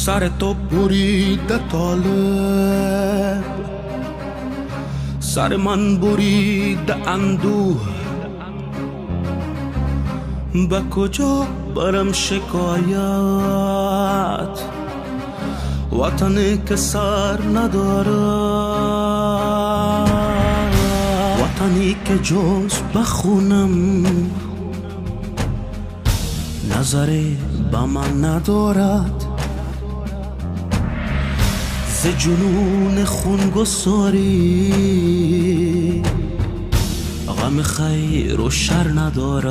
سر تو بریده طالب، سر من بریده اندوه، به کجا برم شکایت؟ وطنی که سر ندارد، وطنی که جز بخونم نظری به من ندارد، ز جنون خونگساری غم خیر و شر ندارد،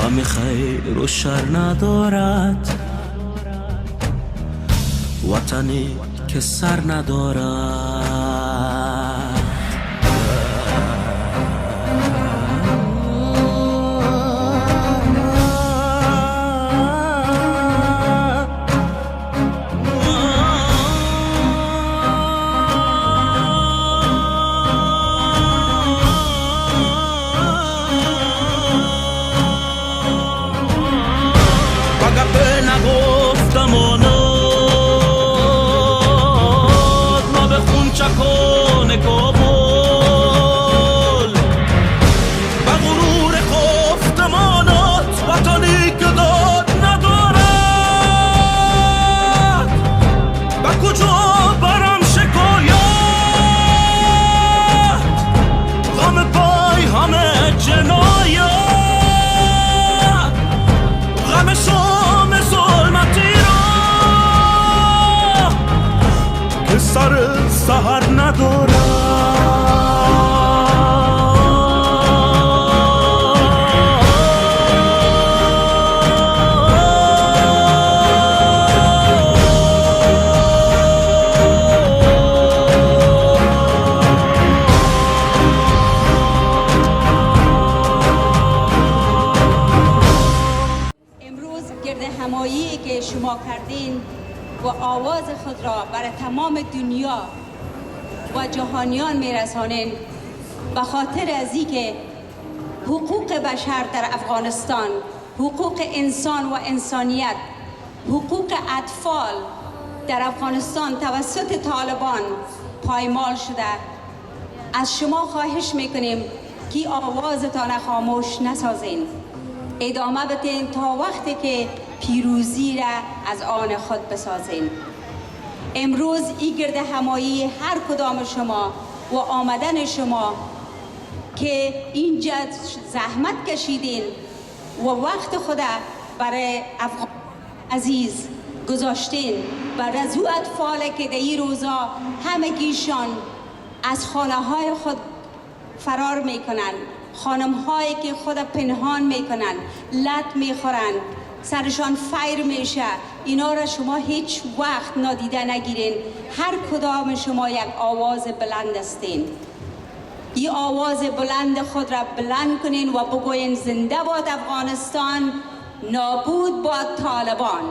غم خیر و شر ندارد، وطنی که سر ندارد. سهر ندارد. امروز گرد همایی که شما کردین و آواز خود را برای تمام دنیا و جهانیان میرسانین، به خاطر از اینکه حقوق بشر در افغانستان، حقوق انسان و انسانیت، حقوق اطفال در افغانستان توسط طالبان پایمال شده، از شما خواهش میکنیم که آوازتان خاموش نسازین، ادامه بدین تا وقتی که پیروزی را از آن خود بسازین. امروز این گرد همایی هر کدام شما و آمدن شما که اینجا زحمت کشیدین و وقت خود برای افغان عزیز گذاشتین و رزو اطفال که در این روزا همگیشان از خانه های خود فرار میکنن، خانم هایی که خود پنهان میکنن، لط میخورن، سرشان فیر میشه، اینا را شما هیچ وقت نادیده نگیرین. هر کدام شما یک آواز بلند هستین. این آواز بلند خود را بلند کنین و بگوین زنده باد افغانستان، نابود باد طالبان.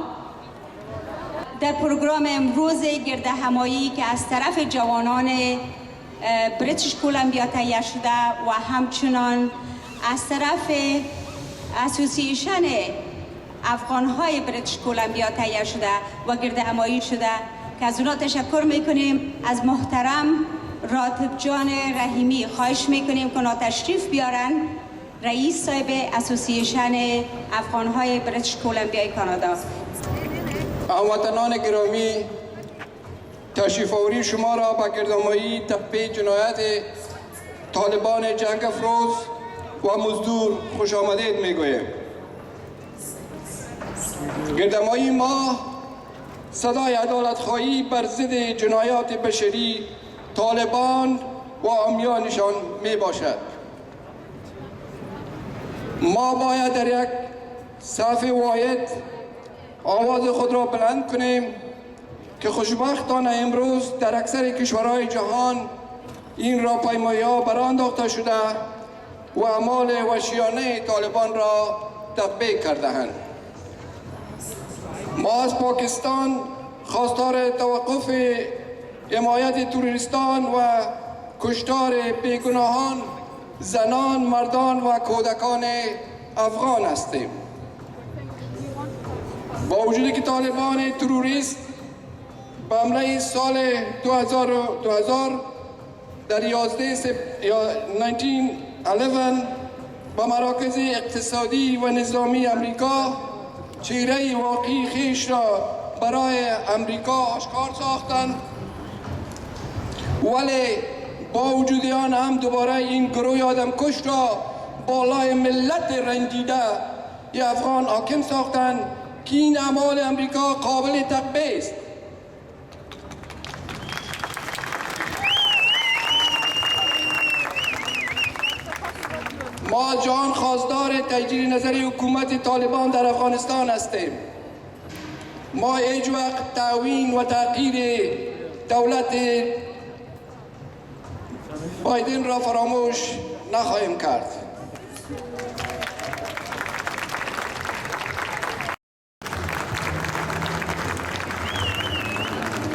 در پروگرام امروز گرد همایی که از طرف جوانان بریتیش کولومبیا تهیه شده و همچنان از طرف اسوسییشن افغان‌های بریتیش کولومبیا تهیه شده و گرد همایی شده که از اونا تشکر میکنیم. از محترم راتب جان رحیمی خواهش میکنیم که اونا تشریف بیارن، رئیس صاحب اسوسییشن افغان‌های بریتیش کولومبیا کانادا. هموطنان گرامی، تشریف آوری شما را به گردهمایی تپه جنایت طالبان جنگ افروز و مزدور خوش آمدید میگویم. گردهمایی ما صدای عدالت خواهی بر ضد جنایات بشری طالبان و عامیانشان می باشد. ما باید در یک صف واحد آواز خود را بلند کنیم که خوشبختانه امروز در اکثر کشورهای جهان این راهپیمایی‌ها برانداخته شده و اعمال وحشیانه طالبان را تطبیق کرده‌اند. ما از پاکستان خواستار توقف حمایت تروریستان و کشتار بیگناهان، زنان، مردان و کودکان افغان هستیم. با وجودی که طالبان تروریست به حمله سال 2000 در 1911 به مراکز اقتصادی و نظامی امریکا چهره واقعی خیش را برای امریکا آشکار ساختند، ولی با وجود آن هم دوباره این گروه آدمکش را بالای ملت رنجیده افغان حاکم ساختند که این اعمال امریکا قابل تقبیه است. ما جان خواستار تجدید نظری حکومت طالبان در افغانستان هستیم. ما هیچ وقت تعوین و تغییر دولت بایدن را فراموش نخواهیم کرد.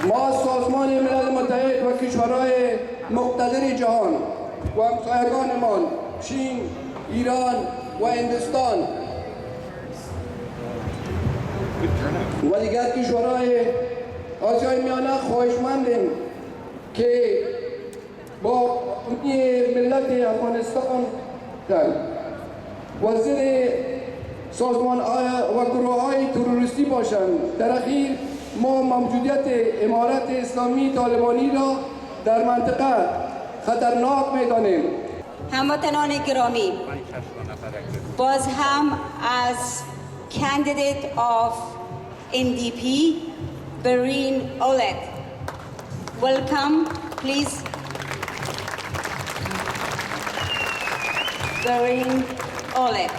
ما سازمان ملل متحد و کشورهای مقتدر جهان و همسایگانمان چین، ایران و هندوستان و دیگر کشورهای آسیای میانه خواهشمندیم که با ملت افغانستان و زیر سازمان و گروه های تروریستی باشند. در اخیر ما موجودیت امارت اسلامی طالبانی را در منطقه خطرناک می‌دانیم. هموطنان گرامی، باز هم از candidate of NDP Bereen Olet. Welcome, please. Bereen Olet.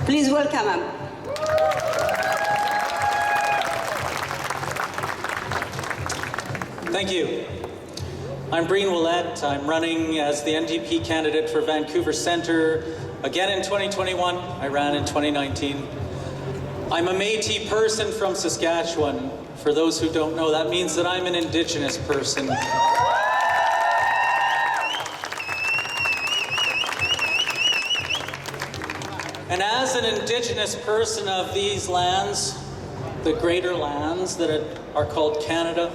Please welcome him. Thank you. I'm Breen Willett. I'm running as the NDP candidate for Vancouver Centre again in 2021. I ran in 2019. I'm a Métis person from Saskatchewan. For those who don't know, that means that I'm an Indigenous person. And as an Indigenous person of these lands, the greater lands that are called Canada,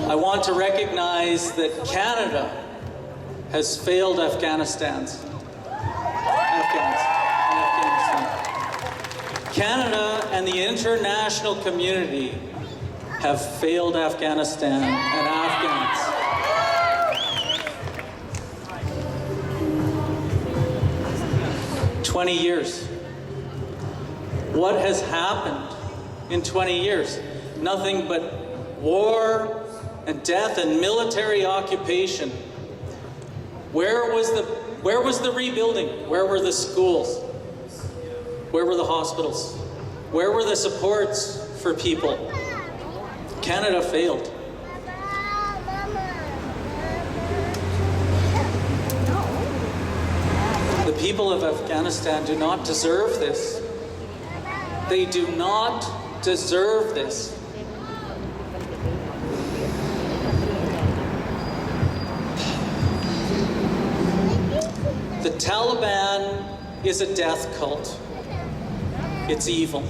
I want to recognize that Canada has failed Afghanistan. Canada and the international community have failed Afghanistan and Afghans. "20 years. What has happened in 20 years? Nothing but war and death and military occupation. Where was the rebuilding? Where were the schools? Where were the hospitals? Where were the supports for people? Canada failed. The people of Afghanistan do not deserve this. They do not deserve this. The Taliban is a death cult. It's evil.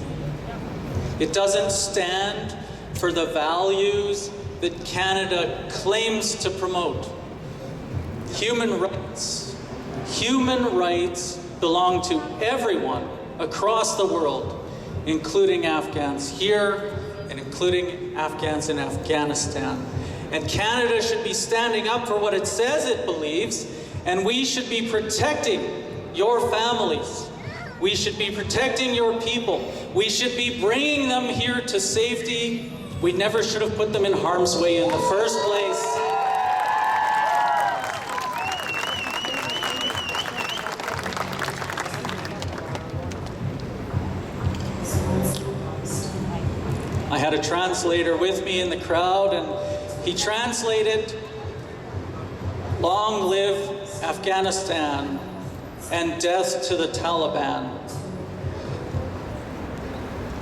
It doesn't stand for the values that Canada claims to promote. Human rights belong to everyone across the world, including Afghans here and including Afghans in Afghanistan. And Canada should be standing up for what it says it believes, and we should be protecting your families. We should be protecting your people. We should be bringing them here to safety. We never should have put them in harm's way in the first place. I had a translator with me in the crowd, and he translated, "Long live Afghanistan and death to the Taliban."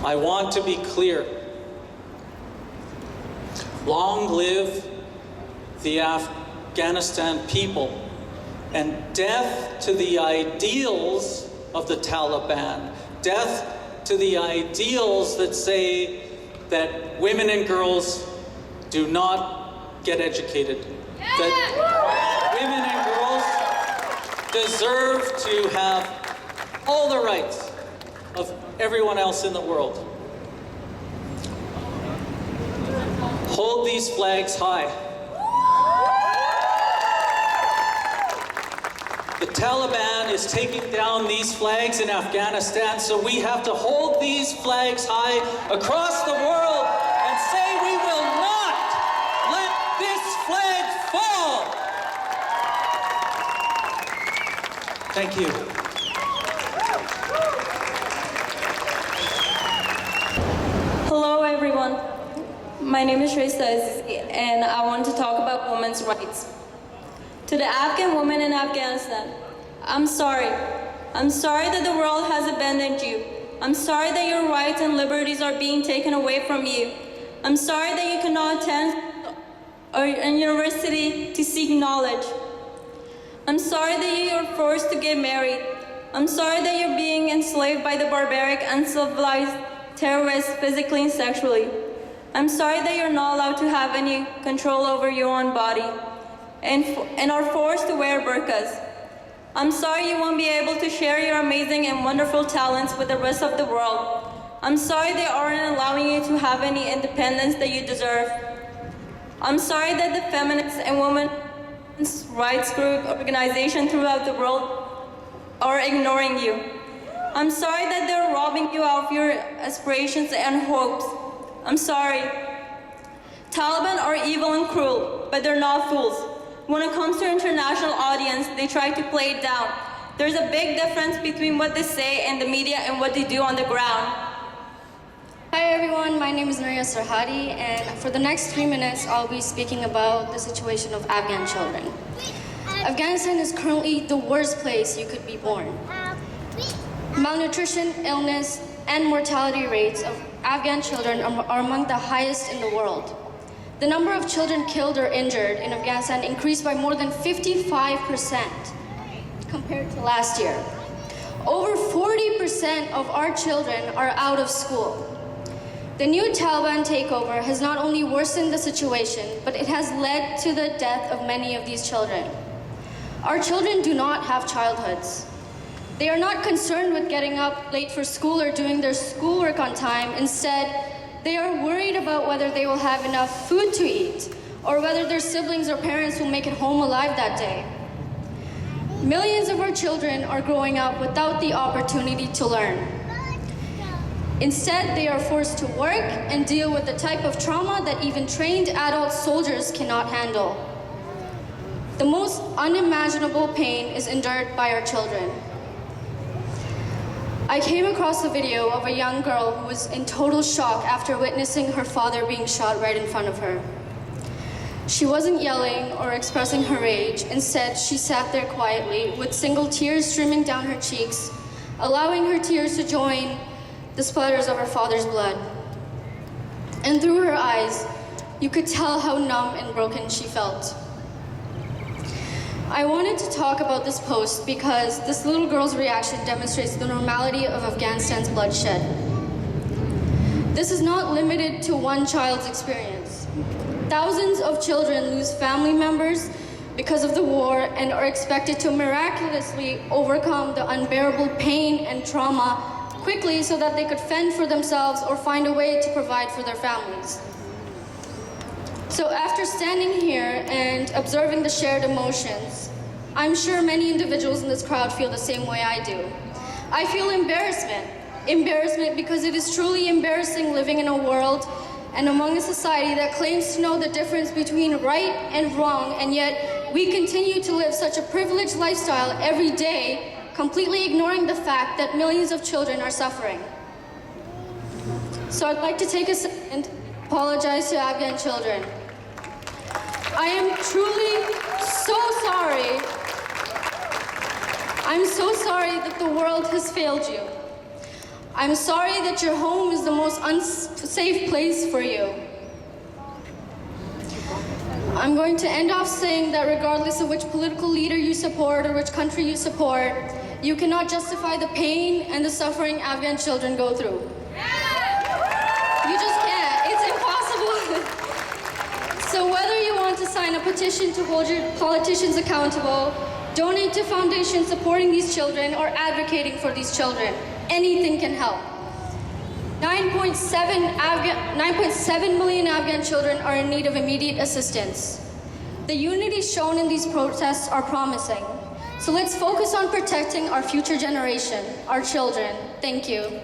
I want to be clear. Long live the Afghanistan people and death to the ideals of the Taliban. Death to the ideals that say that women and girls do not get educated, that women and girls deserve to have all the rights of everyone else in the world. Hold these flags high. The Taliban is taking down these flags in Afghanistan, so we have to hold these flags high across the world and say we will not let this flag fall. Thank you. Hello everyone, my name is Shrestha and I want to talk about women's rights. To the Afghan women in Afghanistan, I'm sorry. I'm sorry that the world has abandoned you. I'm sorry that your rights and liberties are being taken away from you. I'm sorry that you cannot attend a university to seek knowledge. I'm sorry that you are forced to get married. I'm sorry that you're being enslaved by the barbaric, uncivilized terrorists physically and sexually. I'm sorry that you're not allowed to have any control over your own body and are forced to wear burqas. I'm sorry you won't be able to share your amazing and wonderful talents with the rest of the world. I'm sorry they aren't allowing you to have any independence that you deserve. I'm sorry that the feminists and women's rights group organizations throughout the world are ignoring you. I'm sorry that they're robbing you of your aspirations and hopes. I'm sorry. Taliban are evil and cruel, but they're not fools. When it comes to international audience, they try to play it down. There's a big difference between what they say in the media and what they do on the ground. Hi everyone, my name is Nuria Sarhadi, and for the next 3 minutes I'll be speaking about the situation of Afghan children. Afghanistan is currently the worst place you could be born. Malnutrition, illness, and mortality rates of Afghan children are among the highest in the world. The number of children killed or injured in Afghanistan increased by more than 55% compared to last year. Over 40% of our children are out of school. The new Taliban takeover has not only worsened the situation, but it has led to the death of many of these children. Our children do not have childhoods. They are not concerned with getting up late for school or doing their schoolwork on time. Instead, they are worried about whether they will have enough food to eat or whether their siblings or parents will make it home alive that day. Millions of our children are growing up without the opportunity to learn. Instead, they are forced to work and deal with the type of trauma that even trained adult soldiers cannot handle. The most unimaginable pain is endured by our children. I came across a video of a young girl who was in total shock after witnessing her father being shot right in front of her. She wasn't yelling or expressing her rage. Instead, she sat there quietly with single tears streaming down her cheeks, allowing her tears to join the splatters of her father's blood. And through her eyes, you could tell how numb and broken she felt. I wanted to talk about this post because this little girl's reaction demonstrates the normality of Afghanistan's bloodshed. This is not limited to one child's experience. Thousands of children lose family members because of the war and are expected to miraculously overcome the unbearable pain and trauma quickly so that they could fend for themselves or find a way to provide for their families. So after standing here and observing the shared emotions, I'm sure many individuals in this crowd feel the same way I do. I feel embarrassment. Embarrassment because it is truly embarrassing living in a world and among a society that claims to know the difference between right and wrong, and yet we continue to live such a privileged lifestyle every day, completely ignoring the fact that millions of children are suffering. So I'd like to take a second to apologize to Afghan children. I am truly so sorry. I'm so sorry that the world has failed you. I'm sorry that your home is the most unsafe place for you. I'm going to end off saying that regardless of which political leader you support or which country you support, you cannot justify the pain and the suffering Afghan children go through. You just can't. It's impossible. So whether you want to sign a petition to hold your politicians accountable, donate to foundations supporting these children, or advocating for these children, anything can help. 9.7 million Afghan children are in need of immediate assistance. The unity shown in these protests are promising. So let's focus on protecting our future generation, our children. Thank you.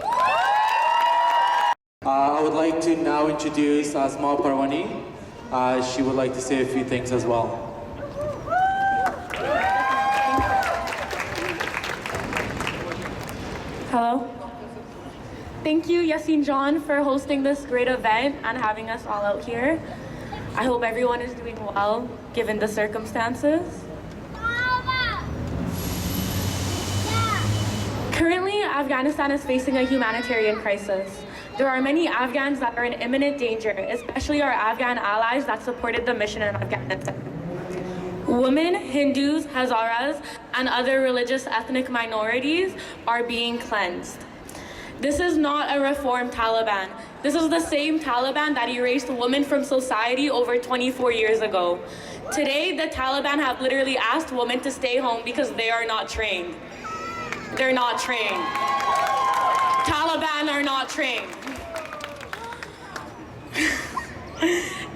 I would like to now introduce Asma Parwani. She would like to say a few things as well. Hello. Thank you, Yasin John, for hosting this great event and having us all out here. I hope everyone is doing well, given the circumstances. Currently, Afghanistan is facing a humanitarian crisis. There are many Afghans that are in imminent danger, especially our Afghan allies that supported the mission in Afghanistan. Women, Hindus, Hazaras, and other religious ethnic minorities are being cleansed. This is not a reformed Taliban. This is the same Taliban that erased women from society over 24 years ago. Today, the Taliban have literally asked women to stay home because they are not trained. They're not trained. Taliban are not trained.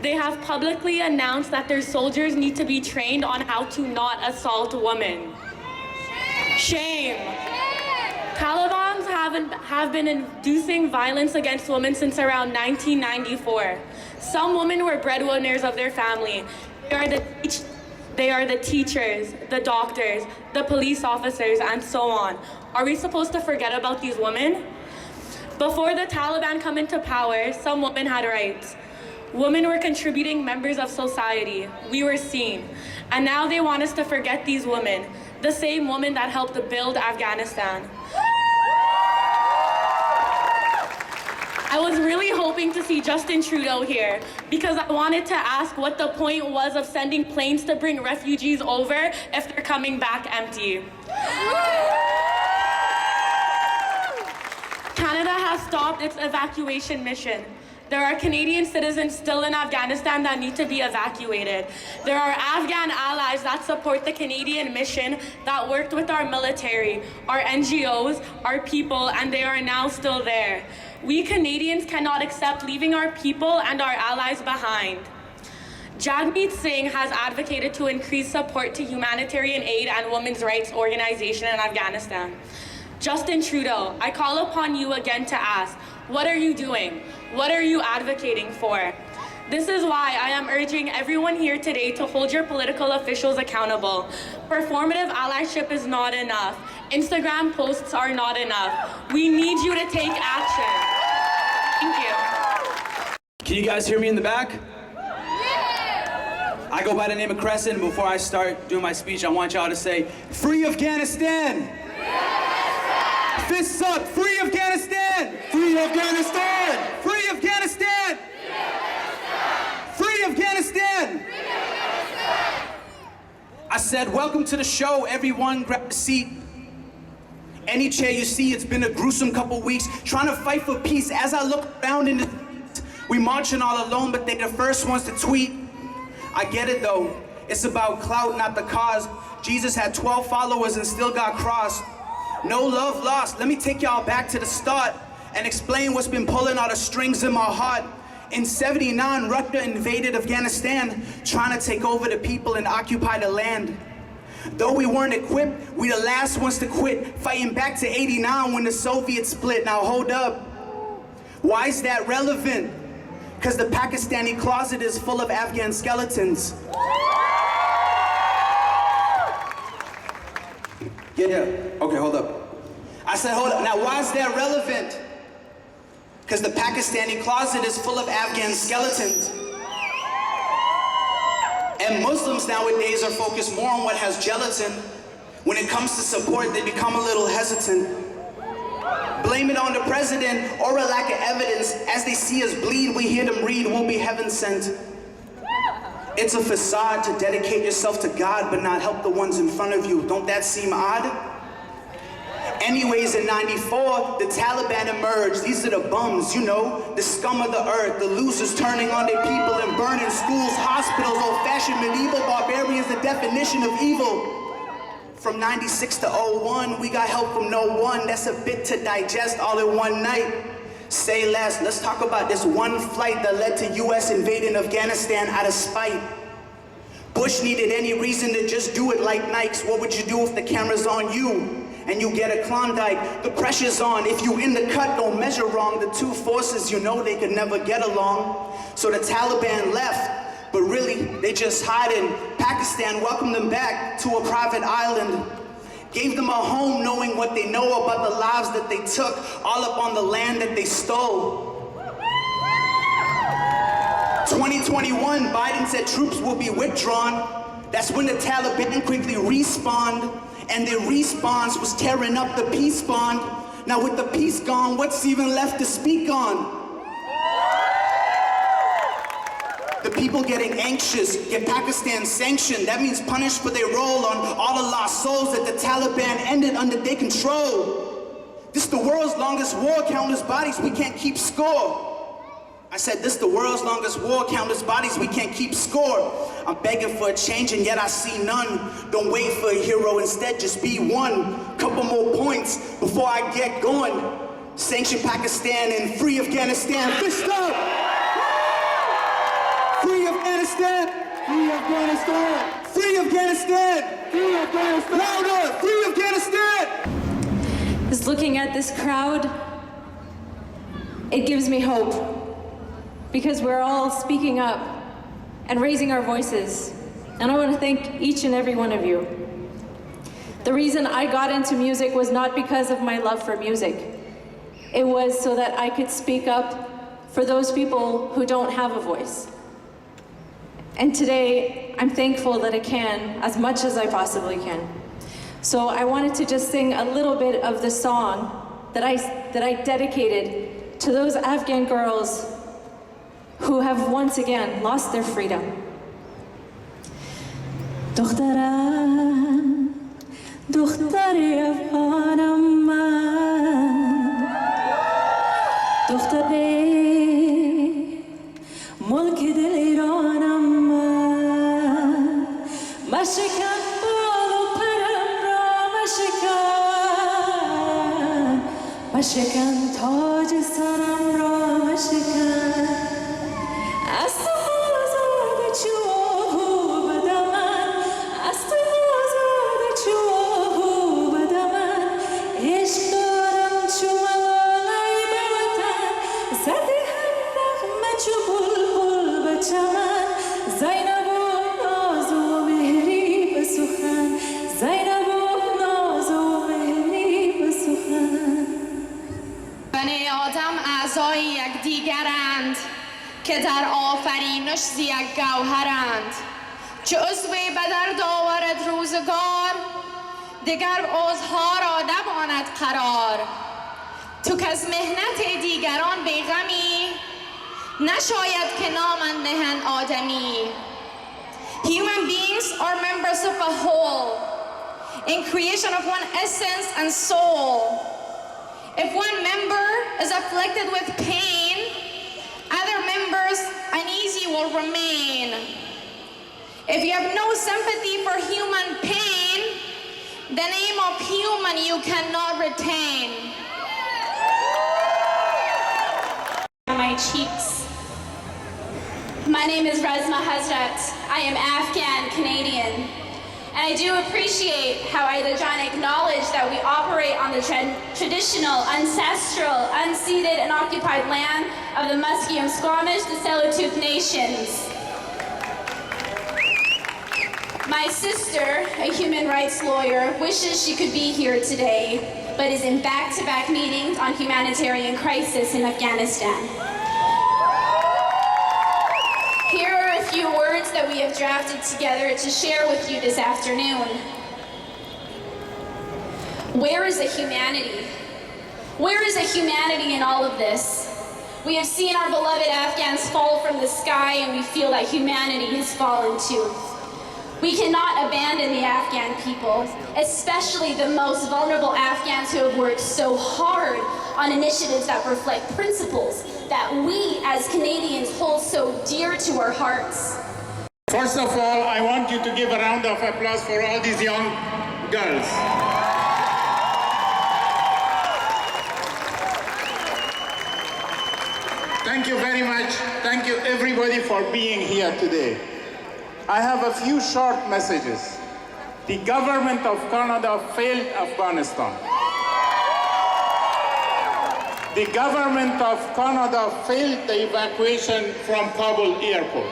They have publicly announced that their soldiers need to be trained on how to not assault women. Shame. Taliban have been inducing violence against women since around 1994. Some women were breadwinners of their family. They are the teachers, the doctors, the police officers, and so on. Are we supposed to forget about these women? Before the Taliban come into power, some women had rights. Women were contributing members of society. We were seen. And now they want us to forget these women, the same women that helped to build Afghanistan. I was really hoping to see Justin Trudeau here because I wanted to ask what the point was of sending planes to bring refugees over if they're coming back empty. Canada has stopped its evacuation mission. There are Canadian citizens still in Afghanistan that need to be evacuated. There are Afghan allies that support the Canadian mission that worked with our military, our NGOs, our people, and they are now still there. We Canadians cannot accept leaving our people and our allies behind. Jagmeet Singh has advocated to increase support to humanitarian aid and women's rights organization in Afghanistan. Justin Trudeau, I call upon you again to ask, what are you doing? What are you advocating for? This is why I am urging everyone here today to hold your political officials accountable. Performative allyship is not enough. Instagram posts are not enough. We need you to take action. Thank you. Can you guys hear me in the back? I go by the name of Crescent, and before I start doing my speech, I want y'all to say, "Free Afghanistan!" Fists up! Free Afghanistan! Free Afghanistan! Free Afghanistan! Free Afghanistan! I said, welcome to the show, everyone. Grab a seat. Any chair you see, it's been a gruesome couple weeks trying to fight for peace. As I look around in the we marching all alone, but they're the first ones to tweet. I get it though. It's about clout, not the cause. Jesus had 12 followers and still got crossed. No love lost. Let me take y'all back to the start and explain what's been pulling all the strings in my heart. In '79, Russia invaded Afghanistan, trying to take over the people and occupy the land. Though we weren't equipped, we the last ones to quit, fighting back to '89 when the Soviets split. Now hold up. Why is that relevant? Because the Pakistani closet is full of Afghan skeletons. Yeah, okay, hold up. I said hold up. Now why is that relevant? Because the Pakistani closet is full of Afghan skeletons. And Muslims nowadays are focused more on what has gelatin. When it comes to support, they become a little hesitant. Blame it on the president or a lack of evidence. As they see us bleed, we hear them read, we'll be heaven sent. It's a facade to dedicate yourself to God but not help the ones in front of you. Don't that seem odd? Anyways, in 94, the Taliban emerged. These are the bums, you know, the scum of the earth, the losers turning on their people and burning schools, hospitals, old-fashioned medieval barbarians, the definition of evil. From 96 to 01, we got help from no one. That's a bit to digest all in one night. Say less, let's talk about this one flight that led to US invading Afghanistan out of spite. Bush needed any reason to just do it like Nikes. What would you do if the camera's on you and you get a Klondike? The pressure's on. If you in the cut, don't measure wrong. The two forces, you know, they could never get along. So the Taliban left, but really, they just hiding. Pakistan welcomed them back to a private island. Gave them a home knowing what they know about the lives that they took, all up on the land that they stole. 2021, Biden said troops will be withdrawn. That's when the Taliban quickly respawned, and their response was tearing up the peace bond. Now with the peace gone, what's even left to speak on? The people getting anxious, get Pakistan sanctioned. That means punished for their role on all the lost souls that the Taliban ended under their control. This is the world's longest war, countless bodies, we can't keep score. I said, this is the world's longest war, countless bodies, we can't keep score. I'm begging for a change and yet I see none. Don't wait for a hero, instead just be one. Couple more points before I get going. Sanction Pakistan and free Afghanistan. Fist up! Free Afghanistan! Free Afghanistan! Free Afghanistan! Free Afghanistan! Louder! Free Afghanistan! Just looking at this crowd, it gives me hope. Because we're all speaking up and raising our voices. And I want to thank each and every one of you. The reason I got into music was not because of my love for music. It was so that I could speak up for those people who don't have a voice. And today, I'm thankful that I can, as much as I possibly can. So I wanted to just sing a little bit of the song that I dedicated to those Afghan girls who have once again lost their freedom. دخترم دختر افغانم من دختر ملک دل ایرانم من مشکن بال و پرم را مشکن تاج سرم را مشکن از تو آزاد چو بدمن از تو آزاد چو بدمن عشق دارم چو ملالای به وطن زده هم نغمه چو بلبل به چمن زینب و ناز و مهری به سخن زینب و ناز و مهری به سخن بنی آدم اعضای یکدیگرند که در آفرینش ز یک گوهرند چه عضوی به درد آورد روزگار دیگر عضوها را نماند قرار تو که از مهنت دیگران بیغمی نشاید که نامند نهند آدمی. Human beings are members of a whole in creation of one essence and soul. If one member is afflicted with pain, other members uneasy will remain. If you have no sympathy for human pain, the name of human you cannot retain. My cheeks. My name is Razma Hazrat. I am Afghan Canadian. And I do appreciate how Aidajan acknowledged that we operate on the traditional, ancestral, unceded and occupied land of the Musqueam, Squamish, the Tsleil-Waututh Nations. My sister, a human rights lawyer, wishes she could be here today, but is in back-to-back meetings on humanitarian crisis in Afghanistan. Here are a few words that we have drafted together to share with you this afternoon. Where is the humanity? Where is the humanity in all of this? We have seen our beloved Afghans fall from the sky and we feel that humanity has fallen too. We cannot abandon the Afghan people, especially the most vulnerable Afghans who have worked so hard on initiatives that reflect principles that we as Canadians hold so dear to our hearts. First of all, I want you to give a round of applause for all these young girls. Thank you very much. Thank you everybody for being here today. I have a few short messages. The government of Canada failed Afghanistan. The government of Canada failed the evacuation from Kabul airport.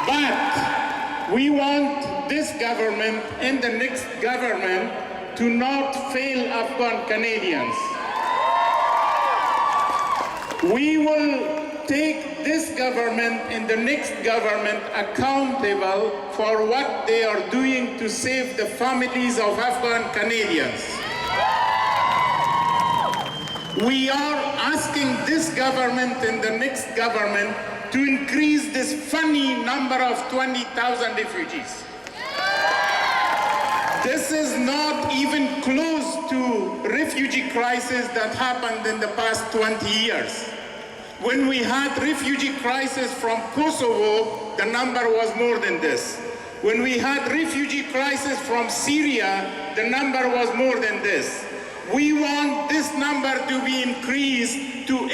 But we want this government and the next government to not fail Afghan Canadians. We will take this government and the next government accountable for what they are doing to save the families of Afghan Canadians. We are asking this government and the next government to increase this funny number of 20,000 refugees. This is not even close to refugee crisis that happened in the past 20 years. When we had refugee crisis from Kosovo, the number was more than this. When we had refugee crisis from Syria, the number was more than this. We want this number to be increased to